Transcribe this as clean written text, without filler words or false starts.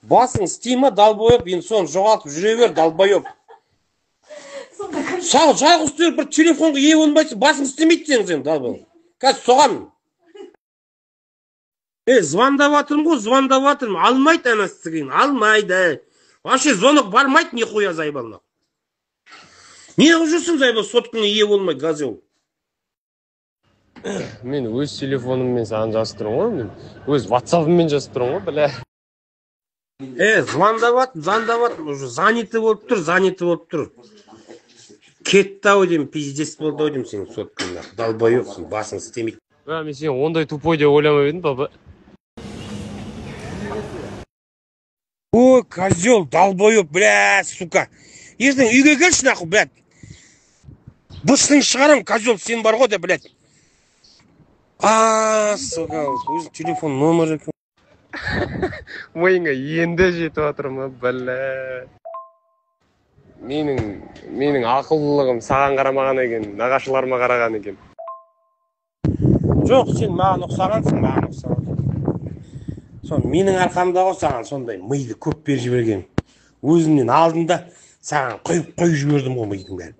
Басың істей ма, далбойып, енді соны жоғалтып жүре бер, далбойып. Сау жалғыз тұрып бір телефонға ие болмайсың, басың істемейді сен, далбойып. Қазір соғамын. Звондап жатырмын ғой, звондап жатырмын. Алмайды ана сізген, алмайды. Вообще звонок бармайды, нихуя зайбална. Не қылып жүрсің зайбал, соткаңа ие болмайды, газел. Мен өз телефоныммен саған жазып тұрмын ғой, мен өз WhatsApp-ыммен жазып тұрмын ғой, бля. Звондап жатырмын, уже заняты болып тұр. Кетті ау деймін, пиздец болды ау деймін сенің соткаңа. Далбоебсың, басың істемейді. Мен сен ондай тупой деп ойламай едім, баба. Ой, козел, долбоеб, блядь, сука. Ертең үйге келші нахуй, блядь. Бысың шығарам, козел, сен бар ғой, блядь. Сука, өзің телефон номері кім? Ойыңа енді жетіп жатырмын, бля. Менің ақылдылығым саған қарамаған екен, нағашыларыма қараған екен. Жоқ, сен маған ұқсағансың, маған ұқсаған. Сон менің арқамда ғой саған сондай миды көп беріп жіберген. Өзімнен алдында саған құйып жібердім ғой мидың бәрін.